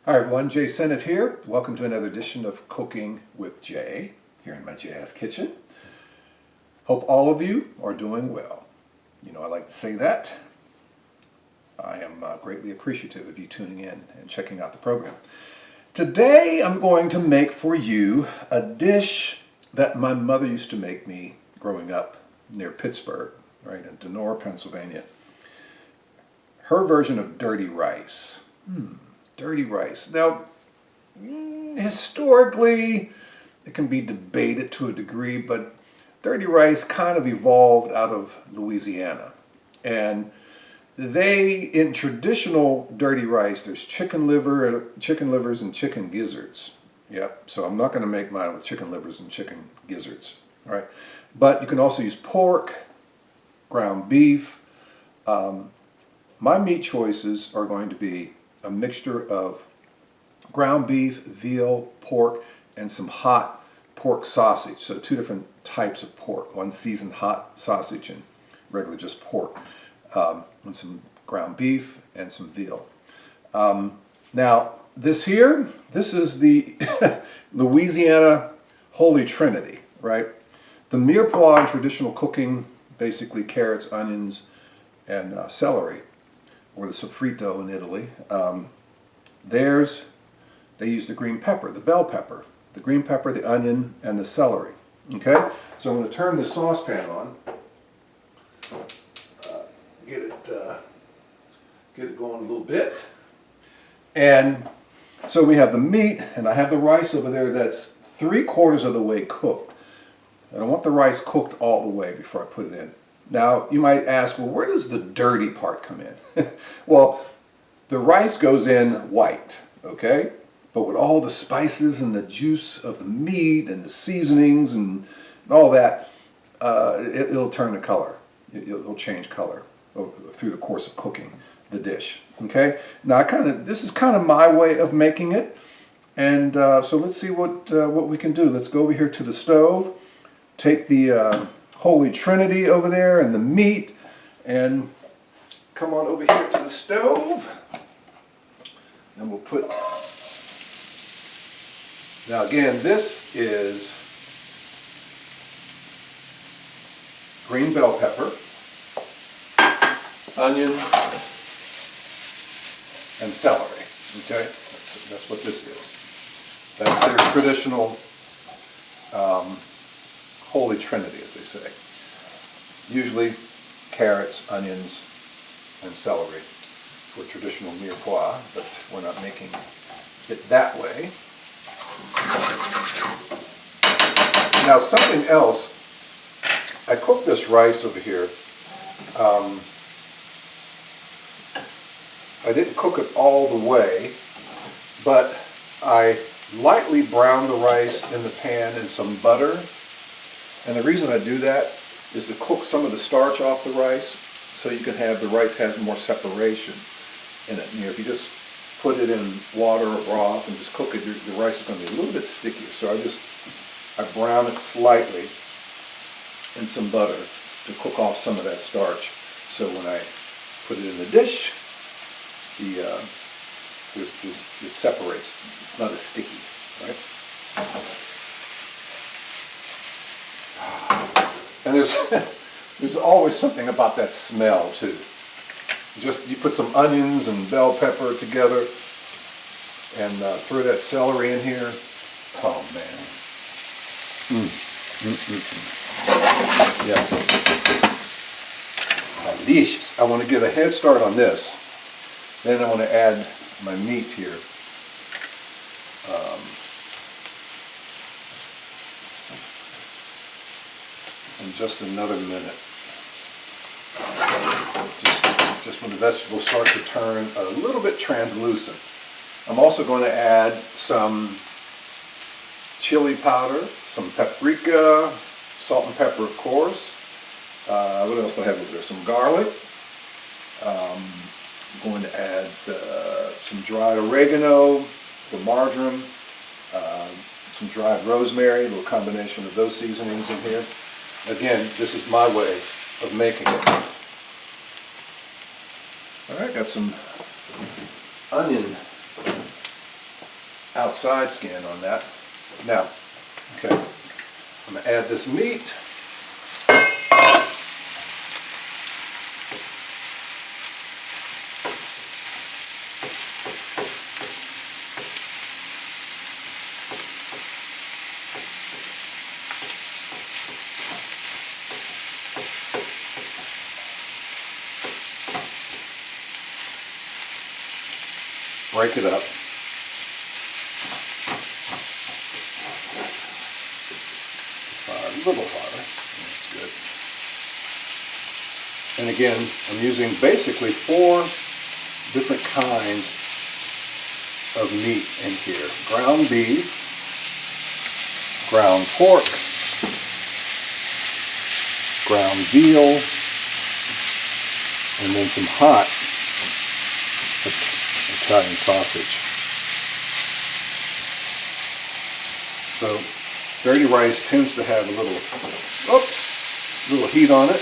Hi everyone, Jay Sennett here. Welcome to another edition of Cooking with Jay here in my Jazz Kitchen. Hope all of you are doing well. You know I like to say that. I am greatly appreciative of you tuning in and checking out the program. Today I'm going to make for you a dish that my mother used to make me growing up near Pittsburgh, right in Donora, Pennsylvania. Her version of dirty rice. Dirty rice. Now, historically, it can be debated to a degree, but dirty rice kind of evolved out of Louisiana. And in traditional dirty rice, there's chicken livers and chicken gizzards. Yep, so I'm not going to make mine with chicken livers and chicken gizzards, all right? But you can also use pork, ground beef. My meat choices are going to be a mixture of ground beef, veal, pork, and some hot pork sausage. So two different types of pork, one seasoned hot sausage and regular just pork, and some ground beef and some veal. Now this is the Louisiana Holy Trinity, right? The mirepoix in traditional cooking, basically carrots, onions, and celery, or the sofrito in Italy. They use the green pepper, the bell pepper, the green pepper, the onion, and the celery. Okay, so I'm going to turn this saucepan on, get it going a little bit, and so we have the meat, and I have the rice over there that's 3/4 of the way cooked. I don't want the rice cooked all the way before I put it in. Now, you might ask, well, where does the dirty part come in? Well, the rice goes in white, okay? But with all the spices and the juice of the meat and the seasonings and all that, it'll turn the color. It'll change color through the course of cooking the dish, okay? Now, this is kind of my way of making it. And so let's see what we can do. Let's go over here to the stove, take the Holy Trinity over there and the meat, and come on over here to the stove, and we'll put, now again, this is green bell pepper, onion, and celery, okay? That's what this is. That's their traditional Holy Trinity, as they say. Usually carrots, onions, and celery for traditional mirepoix, but we're not making it that way. Now something else, I cooked this rice over here. I didn't cook it all the way, but I lightly browned the rice in the pan in some butter. And the reason I do that is to cook some of the starch off the rice so you can have, the rice has more separation in it. You know, if you just put it in water or broth and just cook it, the rice is going to be a little bit stickier. So I brown it slightly in some butter to cook off some of that starch. So when I put it in the dish, it separates. It's not as sticky, right? And there's always something about that smell too. You put some onions and bell pepper together and throw that celery in here. Oh man. Yeah. Delicious. I want to get a head start on this. Then I want to add my meat here. In just another minute. Just when the vegetables start to turn a little bit translucent. I'm also going to add some chili powder, some paprika, salt and pepper, of course. What else do I have over there? Some garlic. I'm going to add some dried oregano, the marjoram, some dried rosemary, a little combination of those seasonings in here. Again, this is my way of making it. All right, got some onion outside skin on that. Now, okay, I'm going to add this meat. Break it up. A little hotter. That's good. And again, I'm using basically 4 different kinds of meat in here. Ground beef, ground pork, ground veal, and then some hot Italian sausage. So dirty rice tends to have a little heat on it.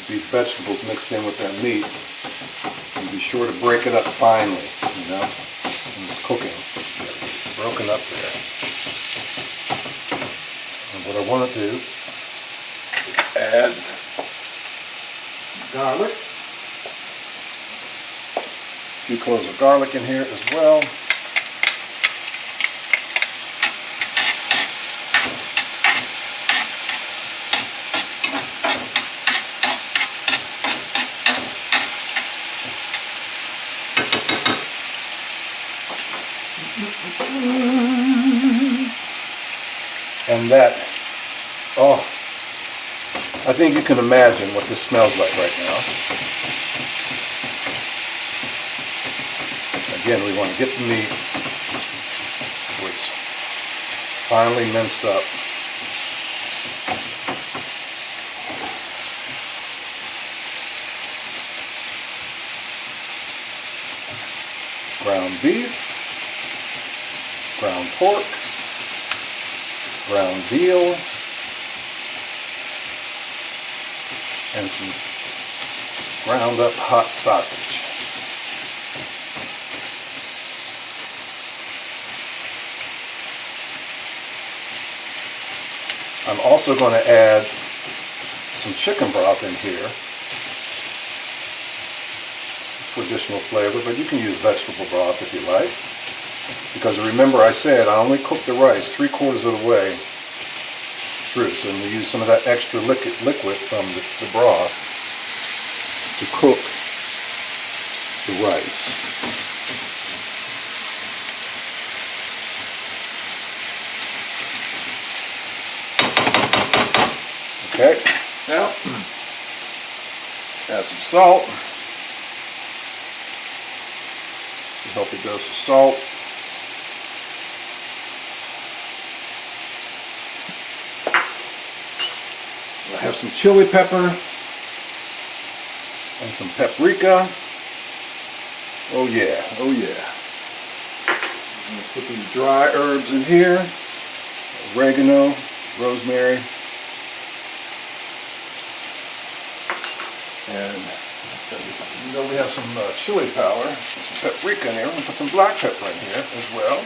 These vegetables mixed in with that meat, and be sure to break it up finely, you know, when it's cooking. It's broken up there. And what I want to do is add garlic, a few cloves of garlic in here as well. And that, oh, I think you can imagine what this smells like right now. Again, we want to get the meat so it's finely minced up. Ground beef, ground pork, ground veal, and some ground up hot sausage. I'm also going to add some chicken broth in here for additional flavor, but you can use vegetable broth if you like. Because remember I said I only cook the rice 3/4 of the way through, so I'm going to use some of that extra liquid from the broth to cook the rice. Okay, now add some salt, a healthy dose of salt. I have some chili pepper and some paprika. Oh yeah, oh yeah. I'm going to put these dry herbs in here. Oregano, rosemary, and you know we have some chili powder, some paprika in here. I'm going to put some black pepper in here as well.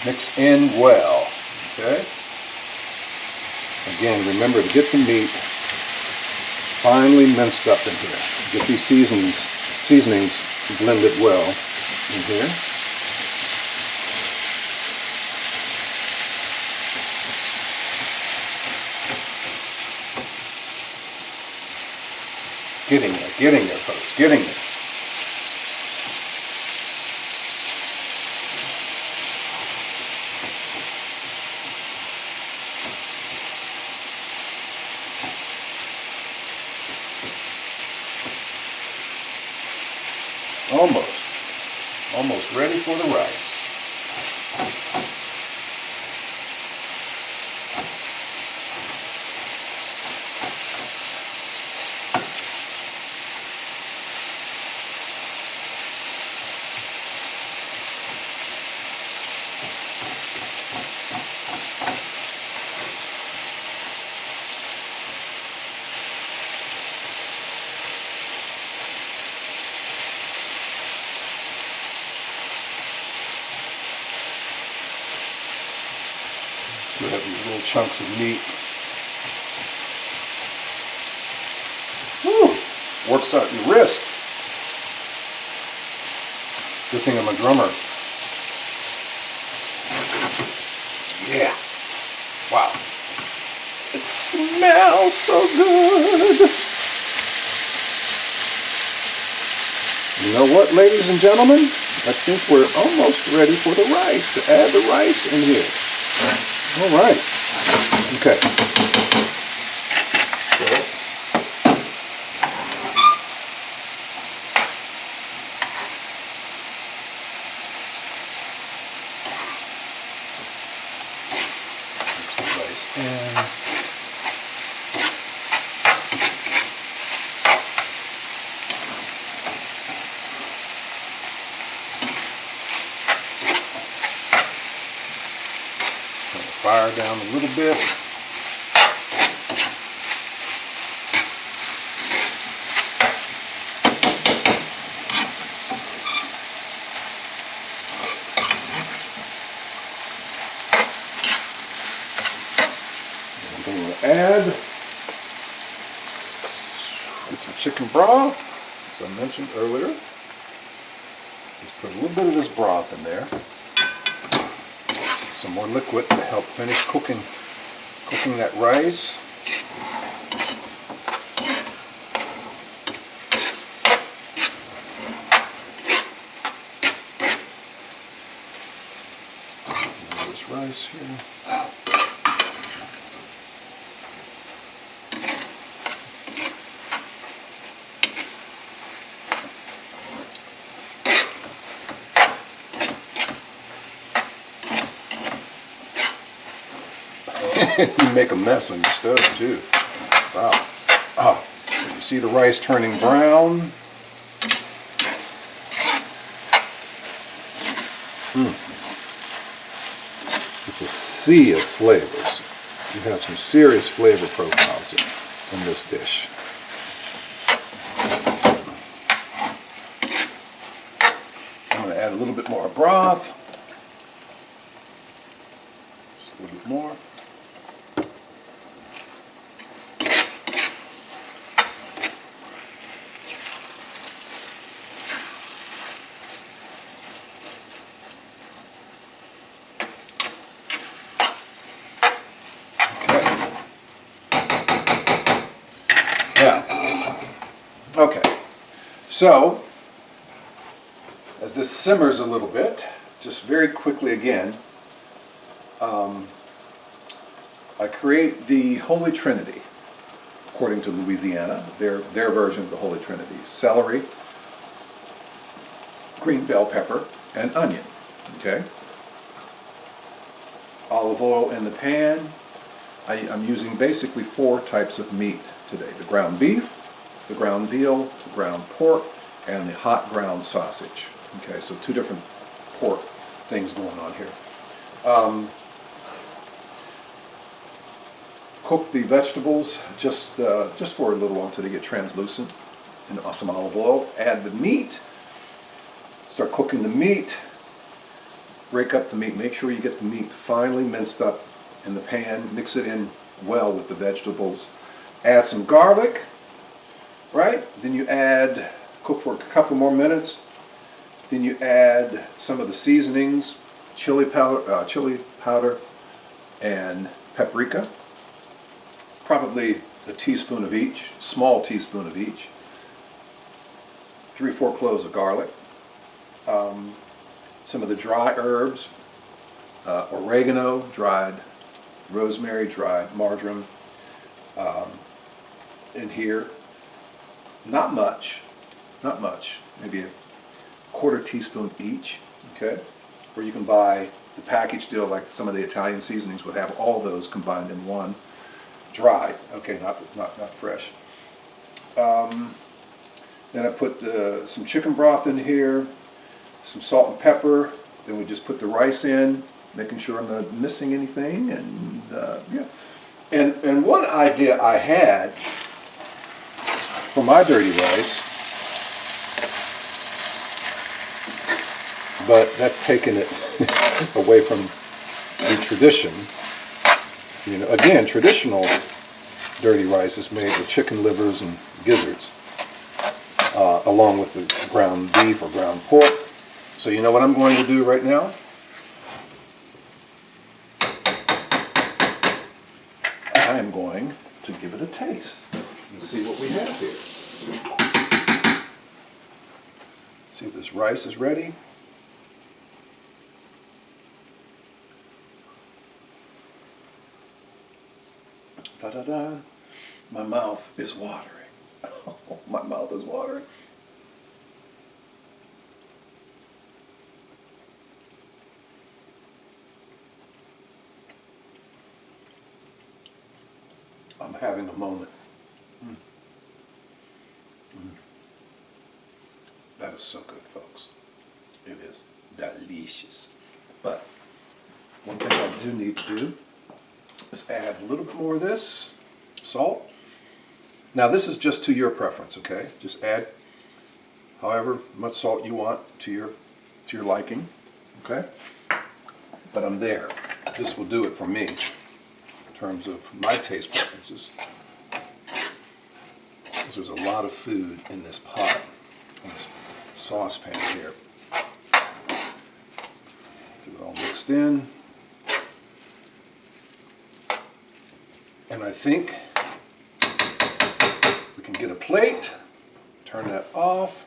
Mix in well, okay? Again, remember to get the meat finely minced up in here. Get these seasonings blended well in here. Getting there, folks, getting there. Almost ready for the rice. We have these little chunks of meat. Woo! Works out your wrist. Good thing I'm a drummer. Yeah. Wow. It smells so good. You know what, ladies and gentlemen? I think we're almost ready for the rice. To add the rice in here. All right. Okay. Mix the rice in. Fire down a little bit. I'm going to add some chicken broth, as I mentioned earlier. Just put a little bit of this broth in there. Some more liquid to help finish cooking that rice. This rice here. You make a mess on your stove too. Wow. Oh, so you see the rice turning brown. It's a sea of flavors. You have some serious flavor profiles in this dish. I'm going to add a little bit more broth. Just a little bit more. Okay, so as this simmers a little bit, just very quickly again, I create the Holy Trinity, according to Louisiana, their version of the Holy Trinity: celery, green bell pepper, and onion. Okay, olive oil in the pan. I'm using basically 4 types of meat today: the ground beef, the ground veal, the ground pork, and the hot ground sausage. Okay, so 2 different pork things going on here. Cook the vegetables just for a little while until they get translucent in some olive oil. Add the meat. Start cooking the meat. Break up the meat. Make sure you get the meat finely minced up in the pan. Mix it in well with the vegetables. Add some garlic. Right? Then you add, cook for a couple more minutes. Then you add some of the seasonings, chili powder, and paprika. Probably a teaspoon of each, small teaspoon of each. 3 or 4 cloves of garlic, some of the dry herbs, oregano, dried rosemary, dried marjoram in here. Not much, maybe a quarter teaspoon each, okay? Or you can buy the package deal like some of the Italian seasonings would have all those combined in one, dry, okay, not fresh. Then I put some chicken broth in here, some salt and pepper. Then we just put the rice in, making sure I'm not missing anything, and yeah. And one idea I had for my dirty rice, but that's taking it away from the tradition. You know, again, traditional dirty rice is made with chicken livers and gizzards, along with the ground beef or ground pork. So you know what I'm going to do right now? I am going to give it a taste and see what we have here. See if this rice is ready. Da-da-da. My mouth is watering. Oh, my mouth is watering. I'm having a moment. That is so good, folks. It is delicious. But one thing I do need to do is add a little bit more of this salt. Now this is just to your preference, okay? Just add however much salt you want to your liking, okay? But I'm there. This will do it for me in terms of my taste preferences. There's a lot of food in this pot, in this saucepan here. Get it all mixed in. And I think we can get a plate, turn that off.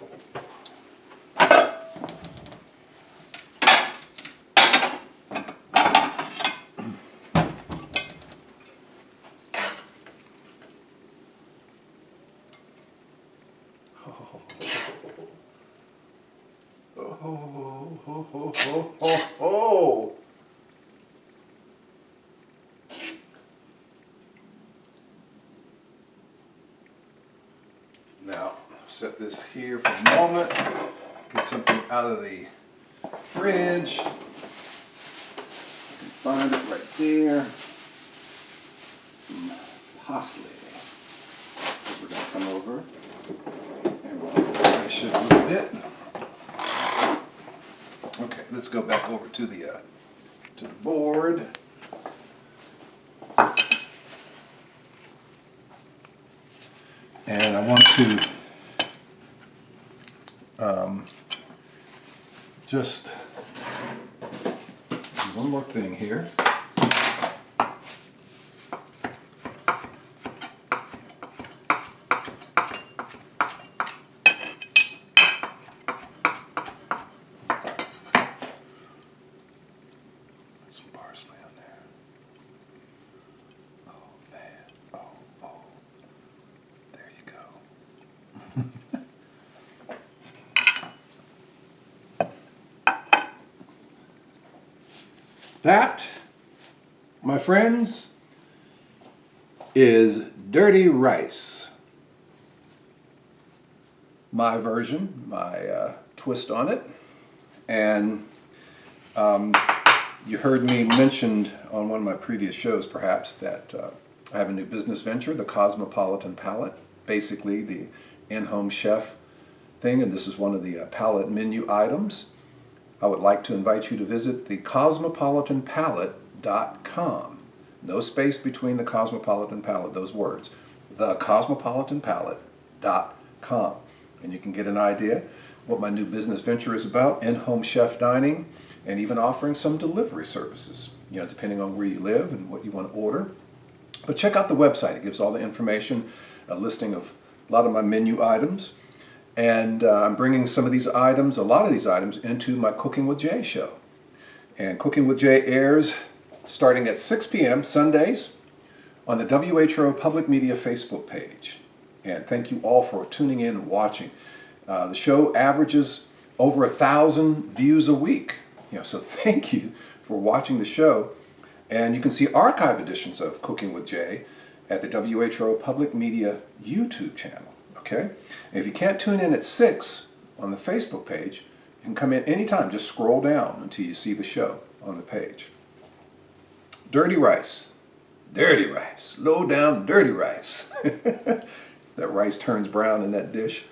Oh. Now, set this here for a moment, get something out of the fridge. You can find it right there. Some parsley. We're going to come over and we'll finish it a little bit. Okay, let's go back over to the board. And I want to just do one more thing here. Some parsley on there. Oh man, oh. There you go. That, my friends, is dirty rice. My version, my twist on it. And you heard me mentioned on one of my previous shows, perhaps, that I have a new business venture, the Cosmopolitan Palette, basically the in-home chef thing, and this is one of the palette menu items. I would like to invite you to visit the cosmopolitanpalette.com. No space between the Cosmopolitan Palette, those words. The cosmopolitanpalette.com. And you can get an idea what my new business venture is about, in-home chef dining, and even offering some delivery services, you know, depending on where you live and what you want to order. But check out the website. It gives all the information, a listing of a lot of my menu items. And I'm bringing some of these items, a lot of these items, into my Cooking with Jay show. And Cooking with Jay airs starting at 6 p.m. Sundays on the WHRO Public Media Facebook page. And thank you all for tuning in and watching. The show averages over 1,000 views a week. So thank you for watching the show. And you can see archive editions of Cooking with Jay at the WHRO Public Media YouTube channel. Okay? And if you can't tune in at 6 on the Facebook page, you can come in anytime. Just scroll down until you see the show on the page. Dirty rice. Dirty rice. Low down dirty rice. That rice turns brown in that dish.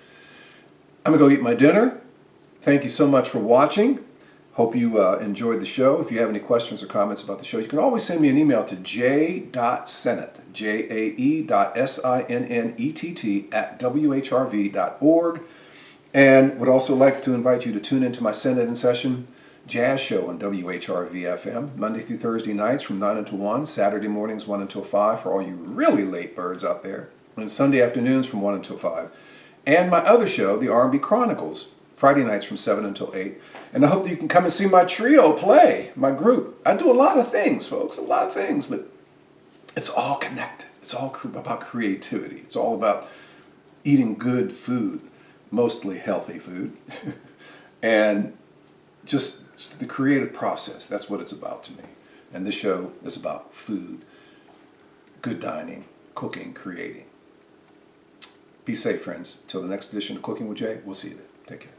I'm going to go eat my dinner. Thank you so much for watching. Hope you enjoyed the show. If you have any questions or comments about the show, you can always send me an email to j.sennett, jae.sennett@whrv.org. And would also like to invite you to tune into my Sennett in Session jazz show on WHRV-FM, Monday through Thursday nights from 9 until 1, Saturday mornings 1 until 5 for all you really late birds out there, and Sunday afternoons from 1 until 5. And my other show, the R&B Chronicles, Friday nights from 7 until 8. And I hope that you can come and see my trio play, my group. I do a lot of things, folks, a lot of things, but it's all connected. It's all about creativity. It's all about eating good food, mostly healthy food, and just the creative process. That's what it's about to me. And this show is about food, good dining, cooking, creating. Be safe, friends. Till the next edition of Cooking with Jay, we'll see you then. Take care.